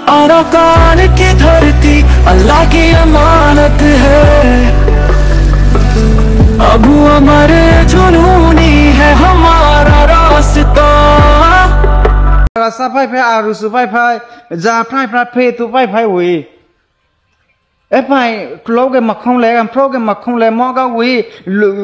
Arakan की धरती अल्लाह की अमानत है। अबू अमर जुनूनी है हमारा रास्ता। साफाई फाई आरु सुफाई फाई जा फाई फाई फे तु फाई फाई वे ए फाई फ्लोगे मखों ले फ्लोगे मखों ले मोगा वे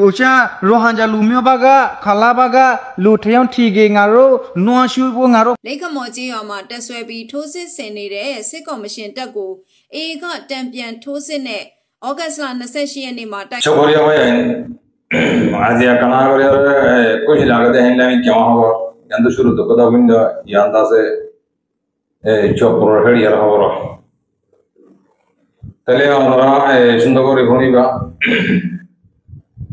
उचा रोहांजा लुमियो बागा खाला बागा लुथेयों ठीगे गारो नुआशु वो गारो लेखा मौजी यामा टेस्वेबी ठोसे सेने रे से कमीशन तक को एक टैंपियन ठोसे ने अगस्त ला 26 ने माटा छोकरिया भाई आज या कना करे कुछ लागत है नहीं क्या हो यंद शुरू तो कदा विंड यंदा से चोपर हेड यार हो तले हमरा सुंदर रिफोनीबा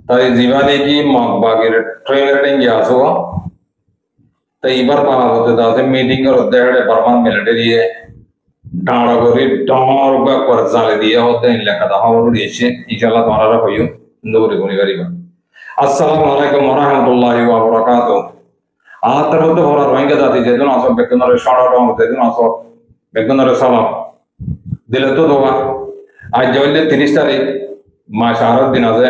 ताई जीवाने की बाकी ट्रेन रेटिंग या सो तई बार पाना होते दासे मीटिंग कर होते हैं परमान मिलिट्री है डांडा कोरी डांर का कर्जा ले दिया होते हैं लेकर दाह और ये इंशाल्लाह तुम्हारा रखोयो सुंदर रिफोनी करीबा अस्सलाम वालेकुम वरहमतुल्लाहि वबरकातुह आतर होते हो रहा रोहिंग्या जाति जेदुन आसो बेकुनरे शाड़ा डाउन जेदुन आसो बेकुनरे सलाम दिले तो दोगा आज जोले 30 तारीख माशाअल्लाह दिन आजे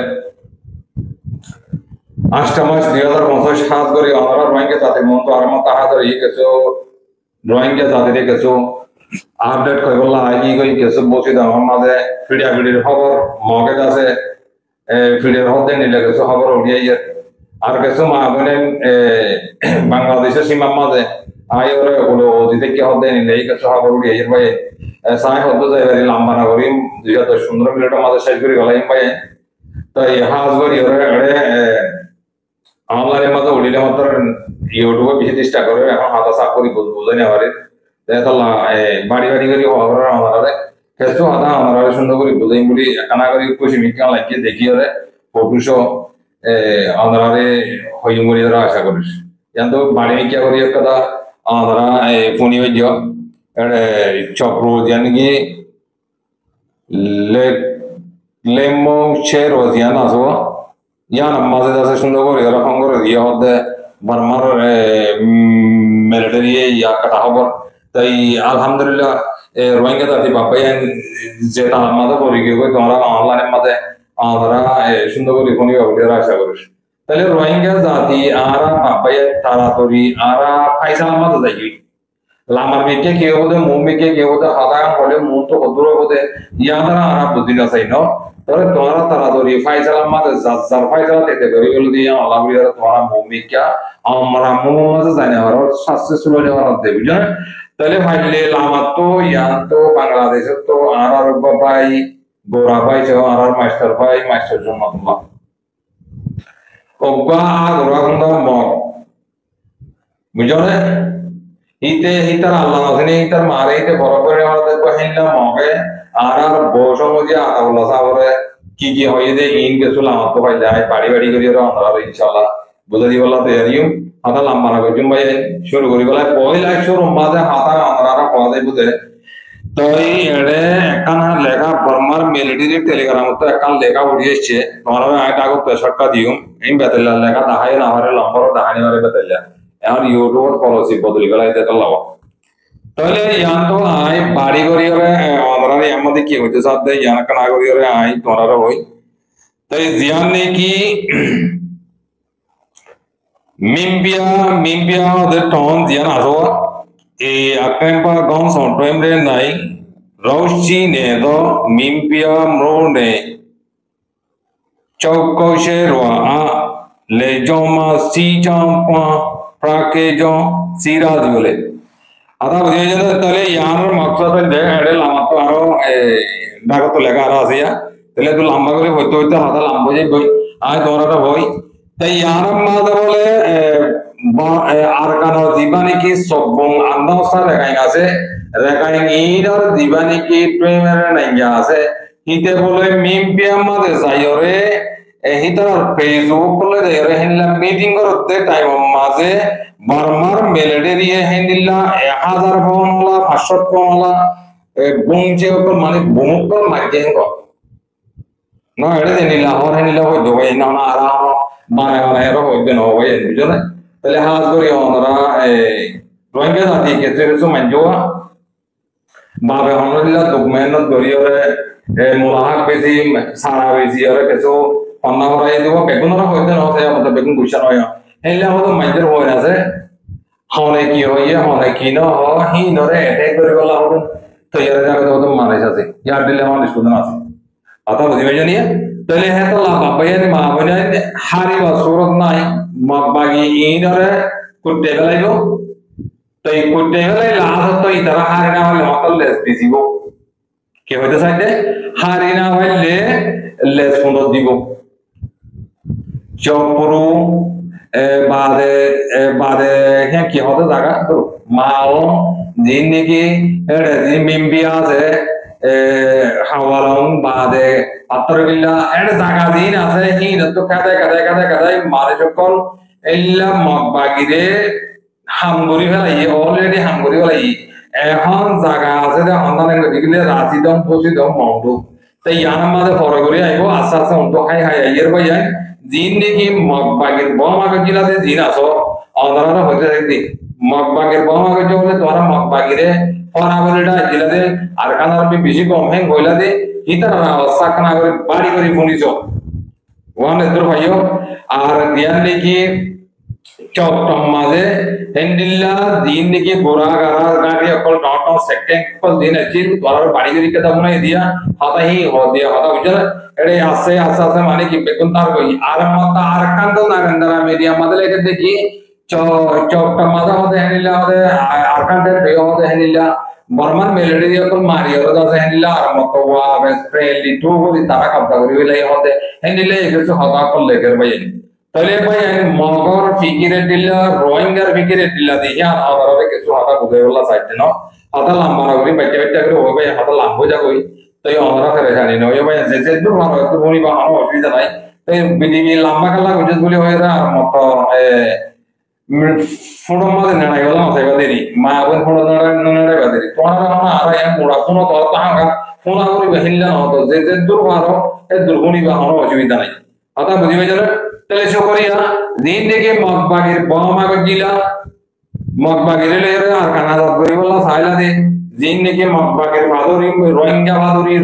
8 मार्च 2025 खास करी हमारा रोहिंग्या जाति मन तो आराम ताहादर ये केसो रोहिंग्या जाति रे केसो अपडेट करबला आइ गई केसो बोसी दा माजे फिडिया फिडिर खबर मगे दासे फिडिर होते नि लेके सो खबर उड़िया ये আর কিছু মা বোনেন বাংলাদেশের সীমার মাঝে আয় ওরে হলো দিতে কি হবে নিলে এই কিছু খবর উড়িয়ে এর ভাই সাই হতো যাই বাড়ি লম্বা না করি 2015 মিনিটের মাঝে শেষ করে গেলাম ভাই তো এই হাজ করি ওরে এড়ে অনলাইনের মাঝে উড়িলে মাত্র ইউটিউবে বেশি চেষ্টা করে এখন হাতা সাফ করি বুঝে না পারে তাহলে বাড়ি বাড়ি করি খবর আমারে কিছু হাতা আমারে সুন্দর করে বুঝাই বলি কানা করি খুশি মিকা লাগিয়ে দেখি ওরে ফটোশো आंध्रारे होई मुरी दरा आशा करूँ यानी तो बाड़ी में क्या करी एक कदा आंध्रा पुनी में जो चॉपरो यानी कि लेमो शेर होती है ना सो यान मज़े दासे सुंदर को रेरा फंगोर दिया होते बर्मार मिलिट्री या कटाहबर तो अल्हम्दुलिल्लाह रोहिंग्या जाति बापा यान जेता मज़े कोरी के कोई तुम्हारा ऑनलाइन मज़े आंध्रा सुंदर को रिफोनी का उड़ेरा आशा करूँ तले रोहिंग्या जाति आरा बापा तारा तोरी आरा फाइसला मत जाएगी लामर में क्या किया होते मुंह में क्या किया होते हाथा का पड़े मुंह तो खुदरो होते यादरा आरा बुद्धि का सही नो तोरे तुम्हारा तारा तोरी फाइसला मत जर फाइसला तेरे करी बोल दिया अल्लाह भी तुम्हारा मुंह में क्या हमारा मुंह में से जाने वाला और सास से सुलझने वाला दे बुझे तले फाइले लामत तो या तो बांग्लादेश तो आरा रुपा भाई गोरा भाई जो आर मास्टर जो मतलब ओगा गोरा कुंदा मॉक बुझो ने हितर अल्लाह नसने हितर मारे हिते बराबर वाला तो हिंदा मॉके आर बोशो मुझे आता बोला सावरे की होये दे इन के सुला तो भाई जाए पाड़ी वाड़ी करियो रो अंदर इंशाल्लाह बुधवारी वाला तैयारियों हाथा लंबा ना कोई भाई शुरू करी वाला पहला शुरू माजे हाथा अंदर पौधे बुधे तो ये एकान लेखा बर्मार मिलिट्री टेलीग्राम तो एकान लेखा उड़िए छे तुम्हारा में आइटा को प्रेशर का दियो इन बेतला लेखा दाहाई ना हमारे लंबर दाहानी वाले बेतला यार यूट्यूब पॉलिसी बदल गया इधर तो लावा तो ये यहाँ तो आई बाड़ी करी रे हमारा ये मध्य की होते साथ दे यहाँ कना करी रे आई तुम्हारा होई तो ये ध्यान ने की मिम्बिया उधर टॉन ध्यान आसो ए अकेम्पा गांव सोटोएम रे नाई रोशी ने दो मिम्पिया मरो ने चौकोशे रुआ ले जोमा सी जांपा प्राके जो सीरा दिवले आता बजे जने तले यार मकसद दे एडे लामा तो आरो डाको तो लेगा रहा सिया तले तो लंबा करे होतो होतो हाथा लंबा जे कोई आज दोरा तो होई ते यार मादा बोले आरकानो दीवानी की सोबों अंदर सा रेखाएंगे इधर दीवानी की ट्रेन में नहीं जा से हिते बोले मिम्पिया मादे सायोरे हितर फेसबुक ले दे रहे हैं मीटिंग करते टाइम माजे बर्मार मिलिट्री है हिंदिला 1000 फोन वाला 500 फोन वाला बुंजे ऊपर माने बुमुक पर मजेंगो ना एडे निला और हिंदिला हो दो ये ना आराम माने माने रो हो दिन हो ये जो ना पहले हाथ करी हमारा रोहिंग्या जाति के तेरे सो मंजोआ বাবে হনরিলা ডকুমেন্টত গরিয়রে মোলাহাক বেশি সারা বেশি ওরে কিছু পান্না করাই দিব বেগুনরা হইতে নয় আমাদের বেগুন গুছা নয় হেলে আমাদের মাইদের হয়ে আছে হনে কি হইয়ে হনে কি ন হি নরে এটাই করে গলা হবে তো এর জায়গায় তো মানে আছে ইয়ার দিলে আমার স্টুডেন্ট আছে কথা বুঝি ভাই জানিয়ে তাহলে হ্যাঁ তো লাভ পাইয়ানি মা বনে হারি বা সুরত নাই বাগি ইনরে কুটে গলাইব তো এই কুটে গলাই লাভ তো ইতারা হারি না হলে মাতাল লেস দিছিব কি হইতে চাইতে হারি না হইলে লেস সুন্দর দিব চপুরু বাদে বাদে হ্যাঁ কি হতে জায়গা মাও জিন নাকি এটা জিন মিম্বি আছে হাওয়ালং বাদে পাত্রবিল্লা এটা জায়গা দিন আছে হিন তো কাদায় কাদায় কাদায় কাদায় মারে সকল এল্লা মগবাগিরে হামগুড়ি ফেলাই অলরেডি হামগুড়ি ফেলাই এখন জায়গা আছে যে সন্তানে গতিকে রাজি দম পচি দম মংডু তাই ইয়ার মাঝে ফরগরি আইব আস্তে আস্তে অন্ত খাই খাই আইয়ের ভাই যায় জিন নাকি মগবাগির বমাগর জিলাতে জিন আসো অন্ধারা হইতে থাকবি মগবাগির বমাগর হলে তোরা মগবাগিরে ফরাবলিটা জিলাতে আর কানার বেশি কম হ্যাং হইলা দে হিতার অবস্থা কানা করে বাড়ি করে ফুনিছ ওয়ান এদর ভাইও আর জ্ঞান নাকি চট্টম মাঝে হেন্ডিল্লা দিন নাকি গোড়া গাড়া গাড়ি অকল নট সেকেন্ড কল দিন আছে তোর বাড়ি করে কেদা মনে দিয়া হাতা হি হ দিয়া হাতা বুঝা এড়ে আসে আসে আসে মানে কি বেগুন তার কই আর মাতা আর কান্দ নাগেন্দ্রা মিডিয়া মাঝে লেগে দেখি চট্টম মাঝে হতে হেন্ডিল্লা হতে আর কান্দের বে হতে হেন্ডিল্লা বর্মান মেলোডি অকল মারি ওর দাসে হেন্ডিল্লা আর মত ওয়া স্প্রেলি টু বলি তারা কাপড় করি লাই হতে হেন্ডিল্লা কিছু হাতা কল লেগে ভাই তাহলে ভাই মগর ফিকিরে দিলা রোহিঙ্গার ফিকিরে দিলা দিয়া আমারে কিছু হাতা বুঝাই বলা চাইতে ন হাতা লম্বা না করি বাইটা বাইটা করে হবে হাতা লম্বা যা কই তাই আমরা ফেরে জানি না ওই ভাই যে দূর ভালো একটু বলি বা আমার অসুবিধা নাই তাই বিডিবি লম্বা কালা গুজে বলি হয় আর মত ফোড়ো মাঝে নেড়াই গেলাম সেবা দেরি মা বোন ফোড়ো নেড়াই দেরি তোমার আর এম মোড়া কোনো তো তাহাঙ্গা ফোনা করি হিল্লা না হতো যে দূর ভালো এই দুর্গুণী বা আমার অসুবিধা নাই হাতা বুঝি ভাই জানো তাহলে সকরিয়া দিন থেকে মগবাগির বমাগর জিলা মগবাগির লেরে আর কানাদাত করি বলা সাইলা দে দিন থেকে মগবাগির ভাদুরি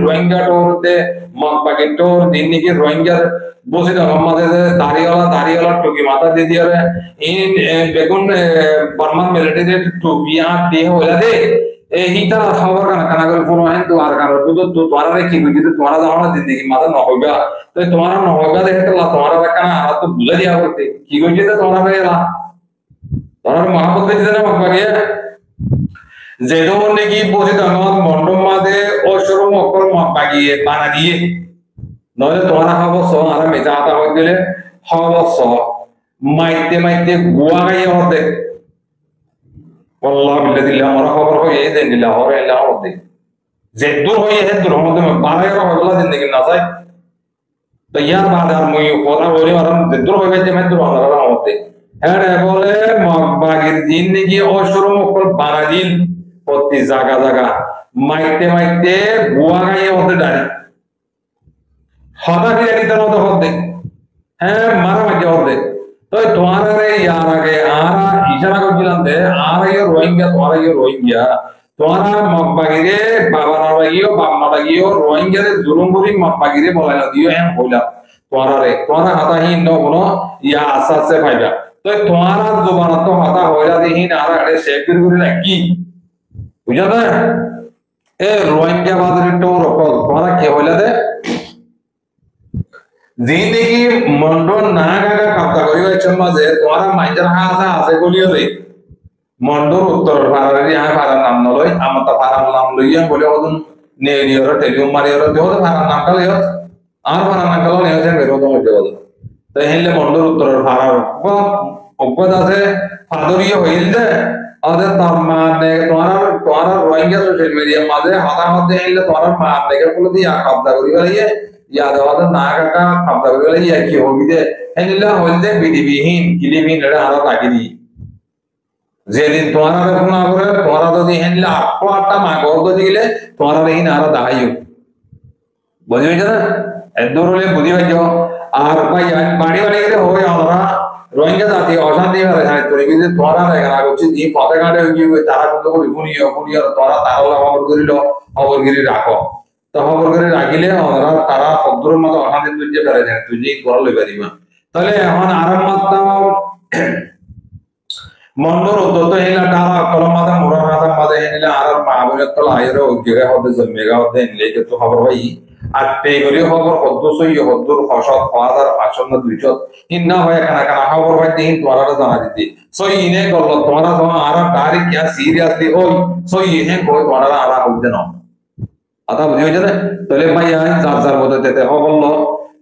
রোহিঙ্গা টোরতে মগবাগির টোর দিন থেকে রোহিঙ্গার বসে আমাদের দাড়িওয়ালা টুকি মাথা দিয়ে দিয়ে ইন বেগুন বর্মান মিলিটারি টুকি আর দিয়ে হইলা দে এই হিতা খবর কানা করে পুরো হেন তো আর কারো তো তোরা রে কি বুঝি তো তোরা দাও না জিন্দেগি মাথা ন হইবা তো তোরা ন হইবা দেখে তো তোরা কানা আর তো বুঝে দিয়া করতে কি কইছে তো তোরা বেলা তোরা মহাপত দিতে না মগবাগে যে দমন নাকি বসে দামত মন্ডম মাঝে অসরম অকল মগবাগিয়ে বানা দিয়ে নয় তোরা হবস আর মেজা আতা হই দিলে হবস মাইতে গুয়া গাইয়ে হতে والله بالذي لا مرة خبر هو يدين الله هو إلا هو دي زدور هو يهدر هم دم بارا يروح والله زندگی ناساي تيار بعد أرمي خورا ولي ورم زدور هو يجي مهدر هم راه هو دي هذا بوله باقي زندگی أشرو مقبل بارادين پوتي زاگا مايته بوا گايه هو داري هذا كي أني تنو هو دي مارا مجا هو دي तो तुम्हारा रे यार आगे आरा इशारा को जिलांदे आरा ये रोहिंग्या तुम्हारा मगबागिरे बाबा नावागियो बाप नावागियो रोहिंग्या रे जुलुमबुरी मगबागिरे बोला दियो हैं होला तुम्हारा हाता ही नो बनो या आसास से फायदा तो तुम्हारा जुबान तो हाता होला दे ही नारा अरे शेकिर गुरी लगी बुझा था ए रोहिंग्या बादरी तो रोको तुम्हारा क्या होला दे जिंदगी मंडो नागागा कापता करियो एचम माजे तुम्हारा माइजर हासा आसे गलियो रे मंडोर उत्तर फारारी हा फारा नाम नलय आमता फारा नाम लइया बोले ओदन नेरियो टेलियो मारियो देहो फारा नाम कलियो आर फारा नाम कलो ने से बेरो दो देहो तो हेले मंडोर उत्तर फारा उपद आसे फादरियो होइल दे आदे तमाने तुम्हारा रोहिंग्या सोशल मीडिया माजे हाता होते हेले तुम्हारा मारने के पुलो दिया कापता करियो ये याद वाला नागा का कापता करियो ये की होगी दे हेले होइल बीडीबी हिन किलिबिन रे आरा लागी दी যেদিন তোমারা ফোন করে তোমরা যদি হেনলে আটটা মাগর তো দিলে তোমরা রে হিন আরা দাহাইও বুঝিবে না এদরলে বুঝিবে আর ভাই বাড়ি বাড়ি করে হয় আমরা রোহিঙ্গা জাতি অশান্তি হ্যাঁ পরিবেশে তোরা দেখা করছে যে পতাকাটা হয়ে তারা কিন্তু ফুনিও তোরা তাহলে খবরগিরি রাখো তো খবরগিরি রাখিলে ওরা তারা শব্দের মতো অশান্তি তুই ফেলে দেয় তুই যে করা লই পারিবা তাহলে এখন আরাম মাত্রা মন্ডর উদ্যত হেলা তারা কলম মাথা মোড়া মাথা মাঝে হেলা আর মাহবুবের তলা আইরে উদ্যোগে হতে জন্মেগা হতে লেগে তো খবর ভাই আর পেগরি খবর হদ্দুসই হদ্দুর ফসল 5500 ইন্না হয় কানা কানা খবর ভাই দিন তোরা জানা দিতে সই ইনে করল তোরা তো আর ডাইরেক্ট কিয়া সিরিয়াসলি ওই সই ইনে কই তোরা আর হইতে না আতা বুঝিও যে তাহলে ভাই আই চার চার মধ্যে দিতে বলল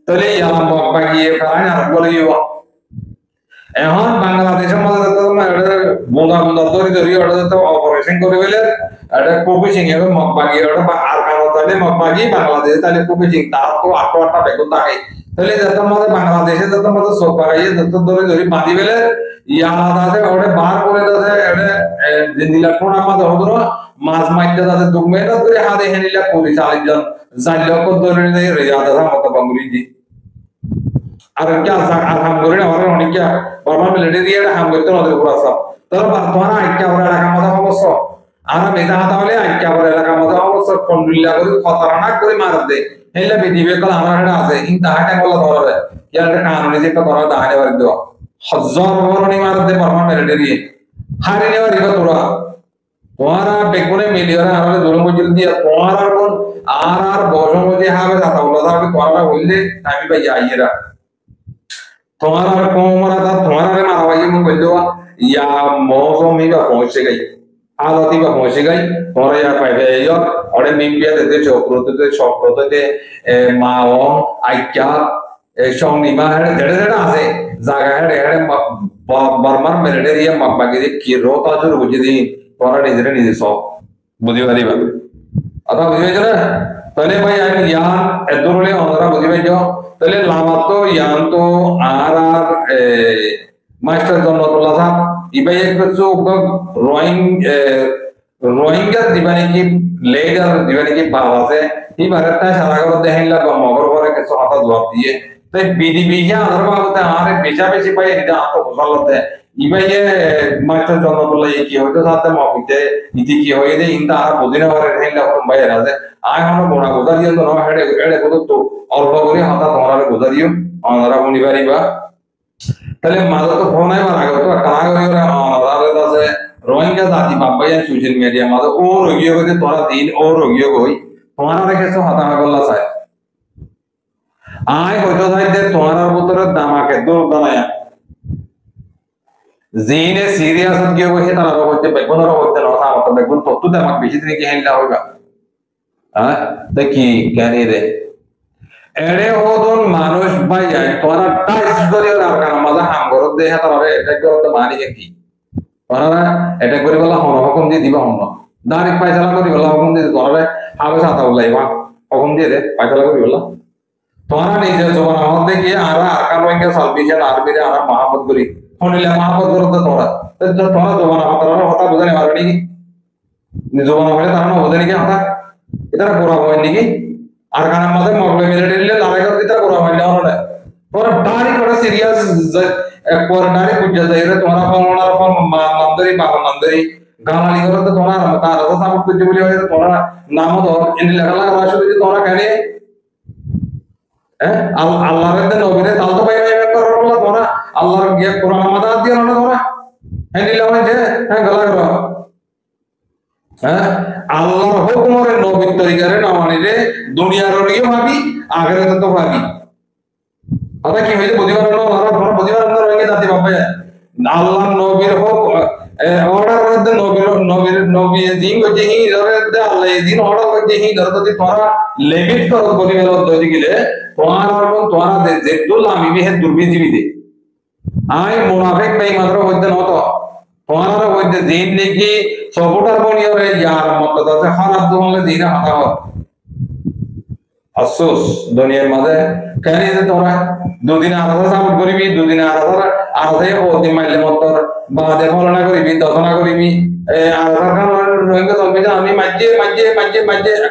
তাহলে ইয়ালাম বাগিয়ে ফেরাই আর বলিও এখন বাংলাদেশের মধ্যে তো বোঁদা বোঁদা ধরি ওটা তো অপারেশন করে ফেলে এটা কোভিশিং এবং মগবাগি ওটা আর কারো তাহলে মগবাগি বাংলাদেশে তাহলে কোভিশিং তার তো আটটা বেগুন থাকে তাহলে যত মধ্যে বাংলাদেশে যত মধ্যে সব বাগাইয়ে যত ধরি বাঁধি ফেলে ইয়ালাদা আছে ওটা বার করে দাসে এটা জিন্দিলা কোনা মধ্যে হদর মাছ মাইতে দাসে দুমে না ধরে হাতে হেনিলা পুলিশ আরেকজন 4 লক্ষ ধরে রিয়াদ আছে মত বাঙ্গুরি আর क्या alhamdulillah orang orang क्या normal military dia ham gitu nanti kurasa terus batuana क्या orang elah kamu tahu bos ara meza hata bole क्या orang elah kamu tahu bos alhamdulillah kori khatarnak kori mar de hella bidibe kala amar hada ase in tahata bola dhore ya ada kanuni je kora dahane bar do hazzar boroni mar de normal military hari ne bari tora তোমারা বেগুনে million আর দূর মজুল দিয়া তোমার কোন আর বড় মজে হবে দাতা বলা হবে তোমরা হইলে আমি ভাই আইরা तुम्हारा कोमरा था तुम्हारा मारा भाई मैं बोल दो या मौसम में का पहुंच गई आदती में पहुंच गई और या फायदे यो और मिम्बिया देते चोप्रोते माओ आइक्या शोनिमा है जड़े आसे जागा है बर्मर मिलिटरी मगबागी की रोता जो बुझी तोरा निजे सो बुझी वाली बात अता बुझी जरा तले भाई आई यान एदुरले ओनरा बुझी भाई जो তাহলে লামাতো ইয়ান্তো আর মাস্টার জন্নতুল্লাহ সাহেব ইবাই একটু রোহিঙ্গা দিবানি কি লেডার দিবানি কি বাবা আছে এই ভারতটা সারা করে দেখেন লাগা মগর করে কিছু হাতা জবাব দিয়ে তাই বিডিবি কে আধার বাবতে আর বেশা বেশি পাই এটা আতো বলতে ইবাই মাস্টার জন্নতুল্লাহ কি হইতো সাথে মফিতে ইতি কি হই দে ইনতা আর বুঝিনা করে দেখেন লাগা বাইরে আছে আয় হনো গোনা গোদা দিয়ে তো না হেডে হেডে কত অল্প করে হাতা তোমার গোদা দিও আমরা শুনি পারিবা তাহলে মাঝে তো ফোন আইবার আগে তো কানা করি ওরা আমাদের আছে রোহিঙ্গা জাতি বাবাইয়া সোশ্যাল মিডিয়া মাঝে ও রোগীও কইতে তোরা দিন ও রোগীও কই তোমার রেখেছো হাতা করলা চাই আয় হয়তো যাইতে তোমার ভিতরে দামাকে দূর দানায়া জিনে সিরিয়াস গিয়ে কই তারা হইতে বেগুনরা হইতে না তা বেগুন তত্ত্ব দামাক বেশি দিন কি হেলা হইবা হ্যাঁ দেখি জ্ঞানী রে এড়ে হদন মানুষ ভাই যায় তোরা টাইস ধরে আর কাম মাজা হাম করত দে তারে এটা করতে মানি কি তোরা এটা করি বলা হন হুকুম দিয়ে দিবা হন দাঁড়ি পয়সালা করি বলা হুকুম দিয়ে তোরা হবে সাতা বলাইবা হুকুম দিয়ে দে পয়সালা করি বলা তোরা নিজে জবান হদ দেখি আর কান ওইকে সালবিশন আরবিরে আর মহব্বত করি শুনিলে মহব্বত করতে তোরা তোরা জবান হদ হতা বুঝানি মারনি জবান হলে তারা বুঝানি কি হতা এটা পুরা হয় নাকি আর কারণ আমাদের মগলে মিলিটারি লড়াই করতে এটা পুরা হয় না ওরা তোরা ডারি করে সিরিয়াস একবার ডারি বুঝা যায় রে তোরা ফোনার ফোন নামদারি বাবা নামদারি গানালি করতে তোরা তার কথা সামনে বুঝে বলি হয় তোরা নাম ধর এনে লেখা লাগা আসলে যে তোরা কেন হ্যাঁ আল্লাহর দেন নবীরে তাল তো পাই করার বলা তোরা আল্লাহর গিয়ে কোরআন মাদার দিয়ে না তোরা এনে লাগা যে হ্যাঁ গলা করো হ্যাঁ আল্লাহর হুকুমরে নবীর তরিকারে না মানিলে দুনিয়ার নিয়ে ভাবি আখিরাতে তো ভাবি আদা কি হইছে বুঝিবার না আর বুঝিবার না রঙে জাতি বাবা আল্লাহর নবীর হুক অর্ডার করতে নবী জিং গজে হি ধরে আল্লাহ দিন অর্ডার গজে হি ধরে তোরা লিমিট করত বলি গেল দই গিলে তোরা যেদুল আমি হে দুর্বিজীবী দে আই মুনাফিক বেঈমান হইতে না তো তোরা হইতে জিন লিখি সবটার বনিয়ে রে यार মত দাসে খারাপ দমলে দিনা হাতা আফসোস দুনিয়ার মাঝে কেন যে তোরা দুদিন আলাদা সামত করিবি দুদিন আলাদা আলাদাই হতে মাইলে মতর বাদে ফলনা করিবি দশনা করিবি আলাদা খান রোহিঙ্গা চলবে আমি মাঝে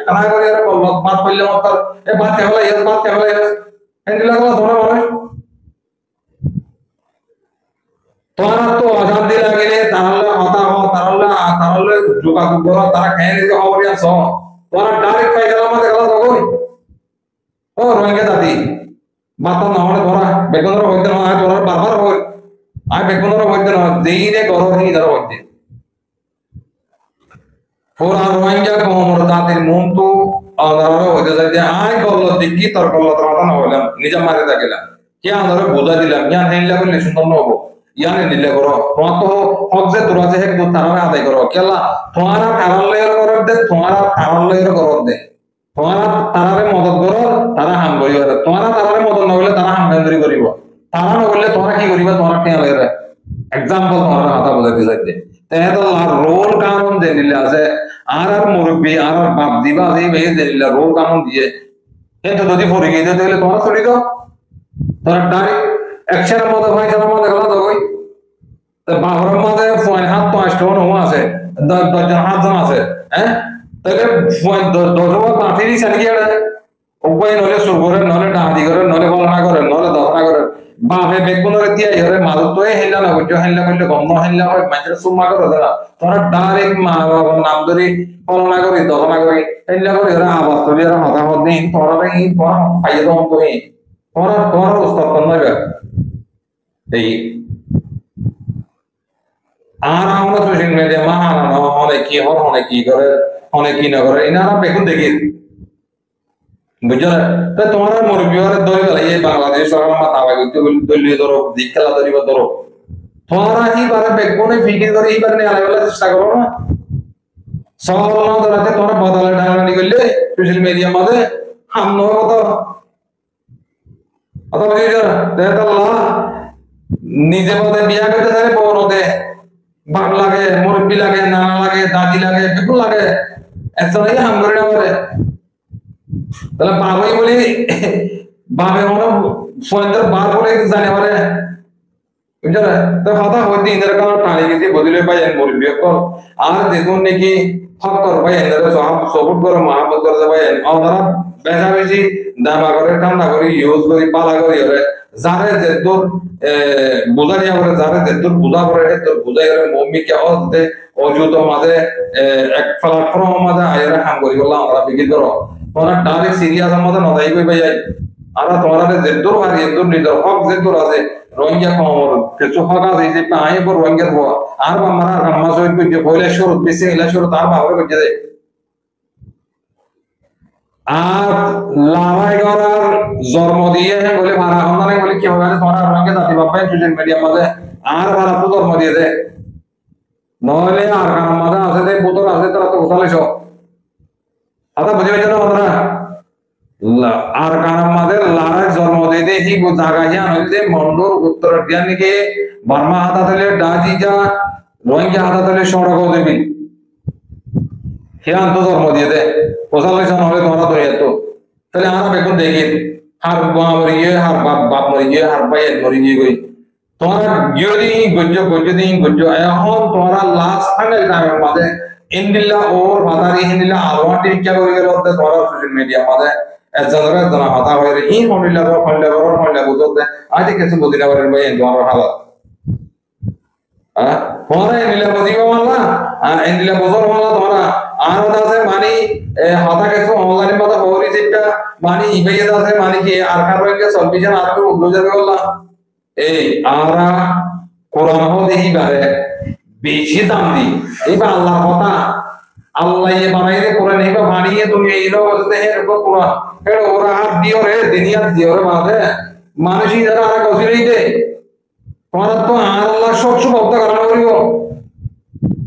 কানা করে আর বলত বাত পড়লে মতর এ বাত হলা এস এন্ড লাগা তোরা মানে তোরা তো অশান্তি লাগলে তাহলে হতা হ তাহলে যোগাযোগ করো তারা খেয়ে নিতে খবর আস তোরা ডাইরেক্ট পাই গেল আমাদের গেল তখন ও রোহিঙ্গা জাতি বাতা না হলে তোরা বেগুনরা হইতে না তোরা বারবার হই আর বেগুনরা হইতে না দেইরে করো নি ধরো হইতে পুরা রোহিঙ্গা কমর জাতির মন তো আলাদা হইতে যায় যে আই করলো দেখি তোর করলো তোর মাথা না হইলাম নিজে মারে থাকলাম কে আন্দারে বোঝা দিলাম ইয়ান হেইলা করলে সুন্দর না হবো ইয়ানে দিলে করো তোমার তো হক যে তোরা যে হেক তারা আদায় করো কেলা তোমারা কারালয়ের করো দে তোমারা কারালয়ের করো দে তোমারা তারারে মদত করো তারা হাম করিব তোমারা তারারে মদত না হইলে তারা হাম কেন্দ্রি করিব তারা না করলে তোমরা কি করিবা তোমরা কে লয়ের এক্সাম্পল তোমরা হাতা বুঝাইতে চাইতে তেহেতো রোল কানুন দে দিলে আছে আর মুরব্বী আর বাপ দিবা এই বেয়ে দে দিলে রোল কানুন দিয়ে কিন্তু যদি পড়ে গিয়ে তাহলে তোমরা চলি দাও তোমরা ডাইরেক্ট একশনের মতো ভাই জানার মধ্যে গেল তো ওই বাবরের মধ্যে হাত 5 জন আছে 10 জন 7 জন আছে হ্যাঁ তাহলে 10 পাঁচেরই চালি গিয়ে উপায় নলে সুর করে নলে ডাহাদি করে নলে বলনা করে নলে দহনা করে বাপে বেগুনের দিয়ে এরে মাদক তো হেল্লা না করছো হেল্লা করলে গন্ধ হেল্লা হয় মানুষের সুম্মা করে দেরা তোরা ডাইরেক্ট মা বাবার নাম ধরে বলনা করি দহনা করি হেল্লা করে এরা আবাস তুলি এরা হতাহত নেই তোরা ফাইয়ে দম করি তোরা উস্তাদ করবে এই আর আমরা সোশ্যাল মিডিয়া মাহান অনেক কি হর অনেক কি করে অনেক কি না করে এনারা বেগুন দেখি বুঝছো না তো তোমার মুরব্বী ধরে গেল এই বাংলাদেশ সরকার মাথা আবাই করতে দলীয় ধরো দিক খেলা ধরিব ধরো তোমরা এইবারে বেগুনে ফিকির করে এইবারে নিয়ে আলাদা চেষ্টা করো না সব না ধরাতে তোমরা বদলে ডাঙানি করলে সোশ্যাল মিডিয়ার মধ্যে হামনো কথা অথবা বুঝছো নিজে মধ্যে বিয়া করতে চাই বড় দে বাপ লাগে মুরব্বী লাগে নানা লাগে দাদি লাগে বেগুন লাগে একজনই হাম করে না বলে তাহলে বাবাই বলি বাবে মনে ফোনের বার বলে জানে পারে বুঝছো না তো কথা হইতে ইন্দ্র কারণ টানি গেছে বদলে পাই মুরব্বী কল আর দেখুন নাকি হক কর ভাই ইন্দ্র সব সপোর্ট করে মহাবত করে ভাই আমরা বেশা বেশি দাবা করে ঠান্ডা করে ইউজ করি পালা করি ওরে যারে যে তোর বোঝা নিয়ে করে যারে যে তোর বোঝা করে তোর বোঝাই করে মম্মি কে অদে অযুত মাঝে এক প্ল্যাটফর্ম মাঝে আইরা কাম করি বললাম আমরা ফিকির করো তোমরা ডাইরেক্ট সিরিয়াস মাঝে নদাই কই ভাই আর তোমরা যে দূর হারি দূর নিদর হক যে দূর আছে রোহিঙ্গা কমর কিছু হক আছে যে পায়ে পর রোহিঙ্গার হওয়া আর আমরা আর মাস হইবে যে পয়লা শুরু বেশি ইলা শুরু তার ভাবে কইতে দেয় আর লাভাই করার জন্ম দিয়ে বলে মারা হন্দানে বলে কি হবে তোমরা রোহিঙ্গা জাতি বাপায় সোশ্যাল মিডিয়া মাঝে আর মারা তো জন্ম দিয়ে দেয় নইলে আর কার মাঝে আছে যে বোতল আছে তারা তো উঠালেছ আদা বুঝে পেয়েছ না তোমরা আর কার মাঝে লারায় জন্ম দিয়ে দেয় এই জায়গা জান হইতে মন্ডর উত্তর দিয়ানিকে বার্মা হাতা দিলে ডাজি যা রোহিঙ্গা হাতা দিলে সড়ক দেবী হে আন্ত জন্ম দিয়ে দেয় পোষালেছ নহলে তোমরা তো এত তাহলে আমরা বেগুন দেখি হার মা মরি গিয়ে হার বাপ মরি গিয়ে হার ভাই মরি গিয়ে গই তোমরা যদি গজ্জ দিন গজ্জ এখন তোমরা লাস্ট ফাইনাল টাইমের মাঝে ইন্ডিল্লা ওর মাদারি হিন্দিল্লা আলওয়াটি কি করে গেল তোমরা সোশ্যাল মিডিয়া মাঝে একজনের একজন হাতা হয়ে ই হন্ডিল্লা বুঝতে আজ কিছু বুঝি না পারেন ভাই তোমার হালাত তোমরা ইন্ডিল্লা বুঝিবা মানলা ইন্ডিল্লা বুঝর মানলা তোমরা আর আছে মানে হাতা কিছু অনলাইন মাঝে হরি যেটা মানে ইবেয়ে আছে মানে কি আর কারণে সলভিশন আর তো বুঝে গেল এই আমরা কোরআন দেখি বারে বেশি দাম দি এইবার আল্লাহর কথা আল্লাহ এ বানাইলে কোরআন এইবা বানিয়ে তুমি এইলো বলতে হে কোরআন এর ওরা হাত দিও রে দুনিয়া দিও রে বাদে মানুষই যারা আর কইলেই দে তোমার তো আল্লাহ সব সব অর্থ করা করিব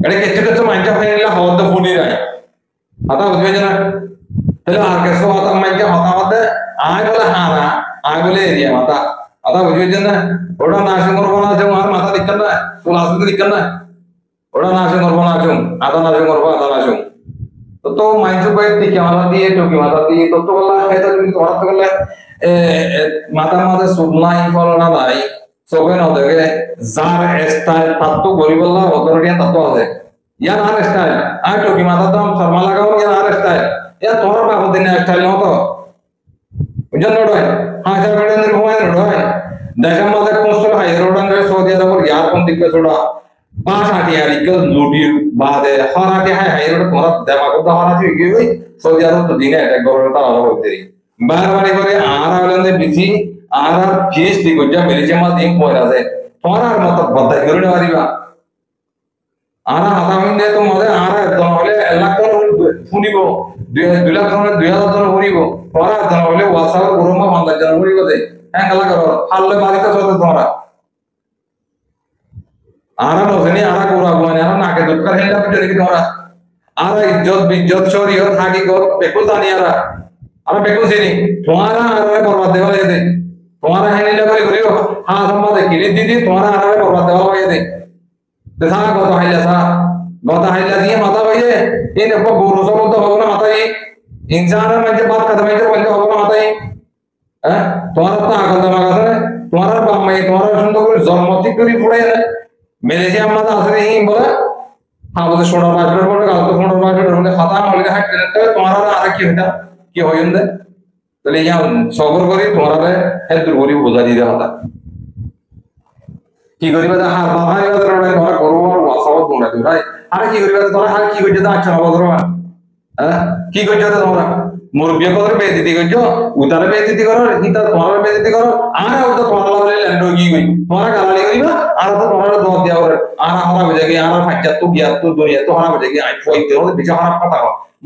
এটা কিছু কিছু মাইন্ডা ফাইনালা হওয়ার ফুনি রায় আতা বুঝবে না তাহলে আর কিছু হতা মাইন্ডা হতা হতে আয় বলে হারা আয় বলে এরিয়া মাতা আতা বুঝবে না ওটা নাশন করবো না যে আর মাথা দিচ্ছেন না চুল আসতে দিচ্ছেন না ওটা নাশন করবো না আসুন আদা নাশন করবো আদা নাশন তো মাইন্ডসেট ভাই টিকে মাথা দিয়ে টুকি মাথা দিয়ে তো বললা এটা তুমি ওরা তো বললে মাথার মাঝে সুদ নাই ফল না নাই সবে না দেখে যার স্টাইল তাত্তু গরিব বললা অতরিয়া তাত্তু আছে ইয়ার আর স্টাইল আর টুকি মাথা দাম শর্মা লাগাও ইয়ার আর স্টাইল ইয়া তোর বাবা দিন স্টাইল না তো বুঝছেন না হ্যাঁ যা গাড়ি নির্ভয় নয় দেশের মধ্যে কোন হাই রোড सऊदी अरब और यार कौन दिक्कत छोड़ा 5 यार इक्कल लूटी बाद है हर आटे है रोड तुम्हारा दिमाग को हर आटे की हुई सऊदी अरब तो दिन अटैक गवर्नमेंट आ रहा होते रही बार बार करे आरा वाले बिजी आरा केस दिखो जब मेरे जमा दिन पोरा से तुम्हारा मतलब बंदा करने वाली बा आरा हाथा में दे तो मजे आरा तो वाले अल्लाह को फुनी को 2 लाख में 2000 तो फुनी को तुम्हारा तो वाले वासा गुरुमा बंदा जनवरी को दे हैं कला करो हल्ले मारी तो सोते तुम्हारा आरा नौसनी आरा कोरा गुआने आरा नाके दुक्कर है लग जरी तुम्हारा आरा इज्जत चोरी और थाकी को बेकुल तानी आरा बेकुल सीनी तुम्हारा आरा बर्बाद देवा दे तुम्हारा है नहीं लगा करियो हां सम्मा दे किली दीदी तुम्हारा आरा बर्बाद देवा दे दसा गता हाइला दिए माता भैया इन अब गुरु सब तो होगा माता जी इंसान में जब बात करते हैं तो बंदे होगा माता जी हैं तुम्हारा तो आगल दमागा से तुम्हारा बाप में तुम्हारा सुन तो कोई जन्मती करी पड़े है मेरे से अम्मा तो आसरे ही बोला हाँ वो तो छोड़ा बाजार बोले गाल तो छोड़ा बाजार बोले खाता बोले का हट करते तुम्हारा आरा की होता कि हो यंदे तो ले यहाँ सबर करी तुम्हारा ले है दुर्गोरी बुझा दी रहा था কি করিবা দা হার বাহাই বাদর মানে ধরা করব ওয়াসাও তোমরা তুই ভাই আর কি করিবা তোরা আর কি কইতে দা আচ্ছা বাদর হ্যাঁ কি কইতে দা তোমরা মোর বিয়ে করে বেদিতি কইছো উতারে বেদিতি করো হিতা তোমার বেদিতি করো আর ও তো তোমার লাগলে ল্যান্ডো কি কই তোমরা গালালি করিবা আর তো তোমার দোয়া দিয়া করে আর আমরা বুঝে গিয়ে আর ফাইটা তো গিয়া তো দুনিয়া তো আমরা বুঝে গিয়ে আই কইতে হবে বিচা খারাপ কথা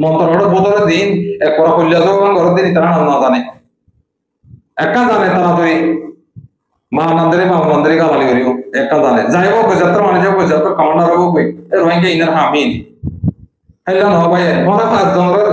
মন্ত্রটা বোতলে দিন এক করা কইলা তো ঘর দিন তারা না জানে একা জানে তারা তুই महानंदरी का वाली करियो एक का जाने जाए वो गुजरता माने जो गुजरता कमांडर हो कोई रोहिंग्या इनर हामी हेलो ना भाई तुम्हारा हाथ तुम्हारा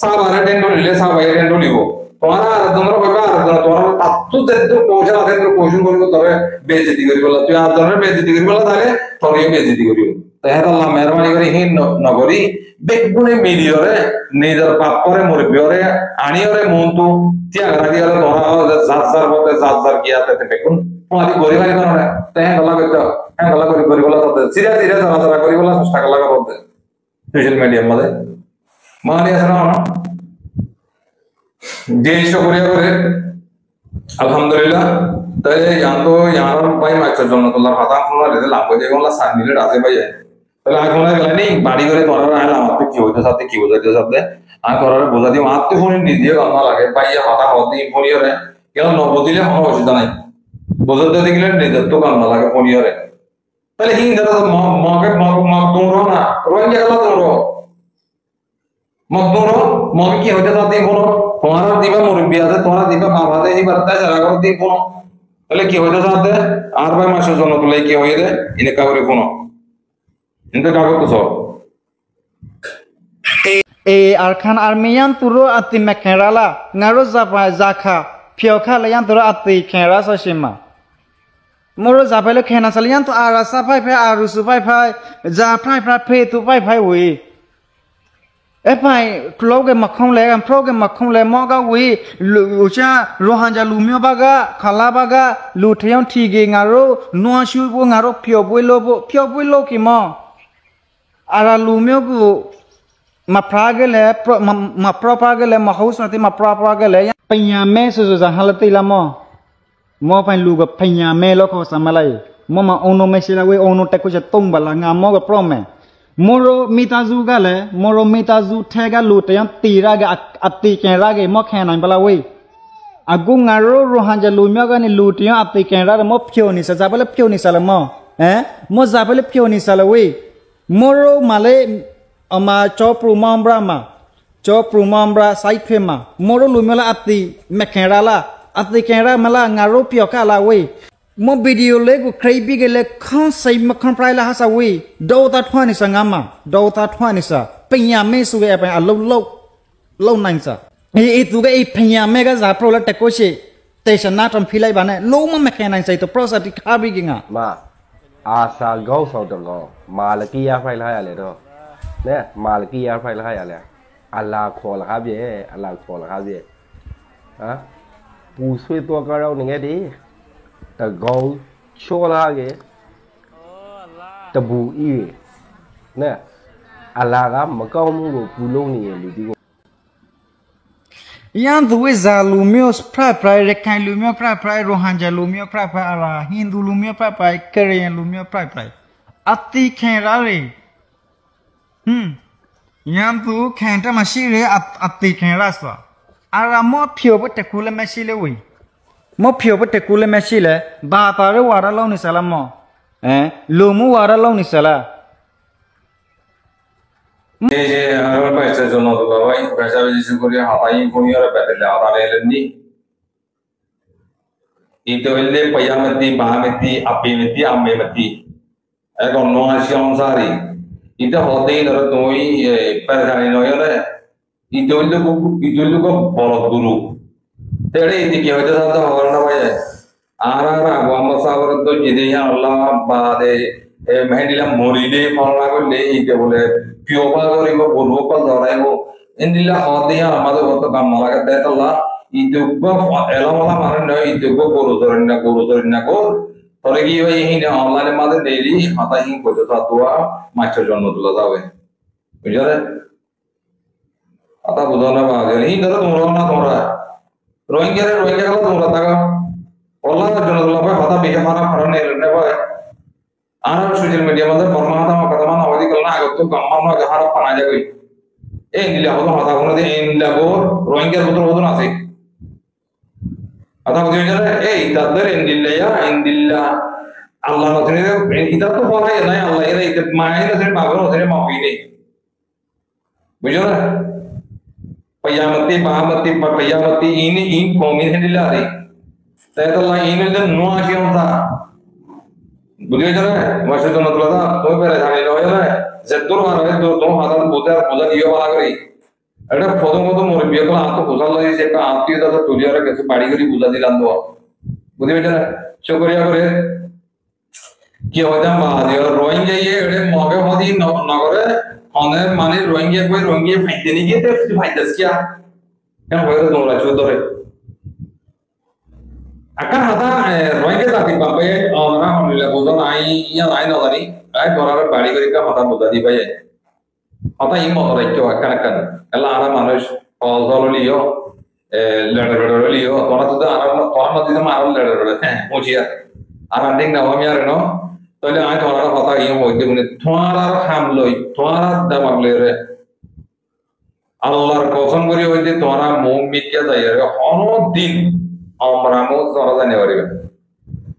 साब आरे टेंडो ले साब आरे टेंडो लिवो तुम्हारा तुम्हारा कोई बात तुम्हारा तत्तु तेतु कोजा आरे तो कोशिश करियो तोरे बेइज्जती करी बोला तू यार तोरे बेइज्जती करी बोला ताले तोरे बेइज्जती करियो तो है अल्लाह मेहरबानी करी ही नगरी बेगुने मिलियो रे निजर पापरे मुरबियोरे आनियोरे मुंतु त्याग रागी वाला तोरा जात जार किया ते बेगुन तुम्हारी गोरी वाली करो रे ते है गला करी बोला तो सीधा जरा करी बोला सस्ता गला का बोलते सोशल मीडिया मध्ये माने असना देश कोरिया करे अल्हम्दुलिल्लाह ते यांतो यार भाई मैच जोन तो हाता खुला रे लाभ दे गोला 7 मिनिट आसे भाई তাহলে আর কোন গেল নেই বাড়ি করে করার আইলা আমাকে কি হইতো সাথে আর করার বোঝা দিয়ে মারতে ফোন দিয়ে গানা লাগে পাইয়া হাতা হতে ফোনিয়রে কেন ন বদিলে কোনো অসুবিধা নাই বোঝাতে দিলে নিজে তো গানা লাগে ফোনিয়রে তাহলে হিং ধরো মগে তোমরা না রোহিঙ্গা গেল তোমরা মগদুরো মগে কি হইতো সাথে ফোন তোমার দিবা মুরব্বি আছে তোমার দিবা বাবা আছে এই বার্তা সারা করে দিই ফোন তাহলে কি হইতো সাথে আর ভাই মাসের জন্য তুলে কি হইয়ে দে ইনে কাগরে phone Inte kagot to so. Arkan armiyan turo ati mekenrala ngaro zapa zakha phiokha layan turo ati kenra sa shima. Moro zapele khena saliyan to ara sa phai phai aru su phai phai za phai phai phe tu phai phai we. E phai kloge makhong le gam proge makhong le mo ga we ucha rohanja lumyo baga khala baga lu thyon thige ngaro noa shu bo ngaro phyo boi lo ki mo. Ara lumyo gu ma pragele ma propagele ma house nati ma propagele panya me su za halati la mo pan lu ga panya me lo ko samalai mo ma ono me sila we ono te ko je tong bala nga mo ga pro me moro mitazu ga le moro mitazu the ga lu te yan tira ga ati ken ra ge mo khan nai bala we agu ngaro rohanja lumyo ga ni lu te yan ati ken ra mo phyo ni sa za bala phyo ni sa la mo mo za bala phyo ni sa la we Moro male ama chopru mambra sai phema moro lumela ati mekenrala ati kenra mala ngaro pyoka la we mo video le ko kreibi gele khon sai makhon prai la hasa we do ta thwani sa ngama do ta thwani sa penya me su ge apa lo nang sa e tu ge e penya me ga za pro la tekko she station na tam philai ba ne lo ma mekenang sai to process ti khabi gi nga ma asa gau sau to go malaki ya phai la ya le do ne malaki ya phai la ya le ala kho la kha bie ala kho la kha bie ha pu sui to ka rau ni nge di ta gau cho la ge ta bu i ne ala ga ma kaw mu ko pu long ni lu di Yan tu za lumio prai rekan lumio prai rohanja lumio prai ara Hindu lumio prai Korean lumio prai ati khen ra re yan tu khen ta ma shi re ati khen ra so ara mo phio bu taku le ma shi le we mo phio bu taku le ma shi le ba pa re wa ra law ni sala mo lo mu wa ra law ni sala ahora para este yo no tuve hoy, pero ya ves si corría a ahí con yo repete la hora de lendi. Y te vende payamati, bahamati, apimati, amemati. Con no acción sari. Y te jode no toi para no yo le. Y te vende ko bolo guru. Tere y que hoy te salta ahora no vaya. Ahora vamos a ver to jide ya Allah bade mehendila moride falla ko le y que bole Pioba goribo burbo pa doraibo indilla hodiya amadu goto kam malaga detalla itubba elamala maran no itubba guru dorinna go toregi hoy hine online made daily hata hin ko tatwa master jonno tula jabe bujare ata budona ba gari hin dara tumra na tumra rohingya kala tumra taga olla jonno tula ba hata bige hana farane ne ba आना social media में परमाता में कदम ना होती कलना है तो कम्मा में जहाँ रहा पना जाएगी इंडिया को तो हता होने दे इंडिया को रोहिंग्या को तो ना से आता मुझे जरा इधर इंडिया अल्लाह ने तो इधर तो फॉलो है ना अल्लाह ये इधर मायने ने सिर्फ बाबर होते हैं माफी नहीं बुझो ना पयामती इन कौमी है दिला रही तो अल्लाह इन्हें तो नुआ क्यों था बुझे जरा मास्टर तो मतलब था कोई पहले जाने लो यार जद्दुर मार रहे दो हाथ पूजा दियो वाला करी अरे फोटो को तो मोर बिया को हाथ तो पूजा लगी से का आती है तो तुझे यार कैसे बाड़ी करी पूजा दिलान दो बुझे जरा शुक्रिया करे कि होता बात यार रोइंग ये अरे मौके होती नगरे होने माने रोइंग कोई रोइंग फायदे नहीं के तो फायदा क्या क्या होए तो Nora चुदरे akan hata roing ke tadi bapak orang alhamdulillah bosan ai no tadi ai orang bari kari ka hata bosan di baye hata ini motor itu akan ela ara manush all liyo leder liyo orang tu orang mati sama orang leder mucia ara ding na wamya reno tole ai orang hata ini hoite mune thwara hamloi thwara damaglere Allah kosong kori hoite thwara mummit ke dayere ono din আমরামো জরাদানে পারিবে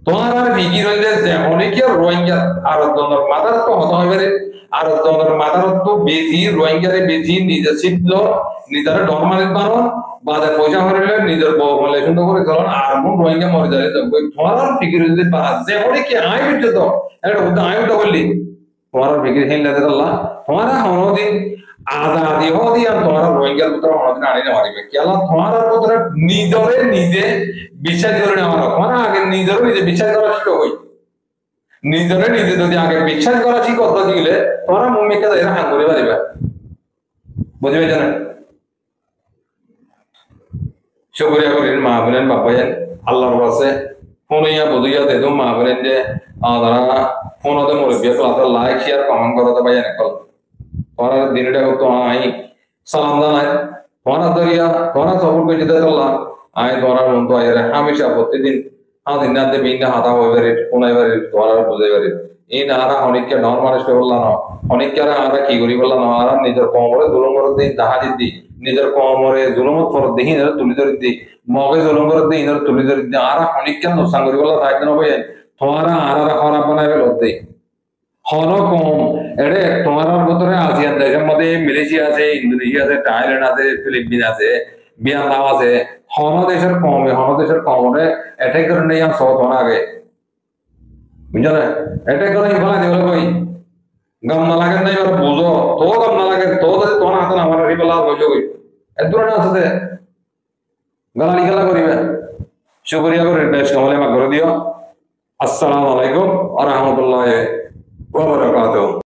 তোমার আর ফিকির হইলে যে অনেকে রোহিঙ্গা আর জনের মাথার তো হতে হইবে আর জনের মাথার তো বেশি রোহিঙ্গারে বেশি নিজে শিখল নিজের ডরমানিত বানো বাদে পয়সা হরিলে নিজের বলে সুন্দর করে চলন আর কোন রোহিঙ্গা মরে যায় তোমার আর ফিকির হইলে যে অনেকে আই বিটে তো এটা উদা আই উদা বললি তোমার ফিকির হেলে আল্লাহ তোমার হনদিন आजादी हो दिया तुम्हारा रोहिंग्या पुत्र होने का आने वाली है क्या ला तुम्हारा पुत्र नीजरे नीजे बिचार करने वाला तुम्हारा आगे नीजरे नीजे बिचार करा शिको हुई नीजरे नीजे तो दिया आगे बिचार करा शिको तो दिले तुम्हारा मुंह में क्या दायरा हांगुरे वाली है बुझे बेचना शुक्रिया करें महाबुरन बापा यार अल्लाह रवासे फोन या बुझिया दे दो महाबुरन जे आदरा फोन होते मोरे बिया क्लास लाइक शेयर कमेंट करो तो भाई निकल तुम्हारा दिन डे तो आई सलाम दान है तुम्हारा दरिया तुम्हारा सपोर्ट को जितना चला आए तुम्हारा मन तो आये रहे हमेशा प्रतिदिन हाँ दिन नाते बीन का हाथा हुए बेरे पुनाई बेरे तुम्हारा बुझे बेरे ये नारा होने क्या नॉर्मल स्टोर बोला ना होने क्या रहा आरा की गुरी बोला ना आरा निजर कॉमरे जुलम कर दे दहा दी निजर कॉमरे जुलम कर दे इधर तुली दर दी मौके जुलम कर दे इधर तुली दर दी आरा होने क्या नुकसान गुरी बोला था इतना भाई तुम्हारा आरा खराब बनाए बेल होते हनो कम एडे तुम्हारा बोतरे आसियान देश मध्य मलेशिया से इंडोनेशिया से थाईलैंड से फिलीपींस से म्यांमार से हनो देशर कम रे अटैक करने यहाँ सौ होना गए बुझे ना अटैक करने ही फला देवल कोई गम ना लगे नहीं और बुझो तो गम ना लगे तो ना हाथ ना हमारा रिबला हो जाओगे इधर ना आते गला निकला करी में शुक्रिया करो रिटेश कमले में कर दियो अस्सलाम वालेकुम और रहमतुल्लाह वबरकातुहू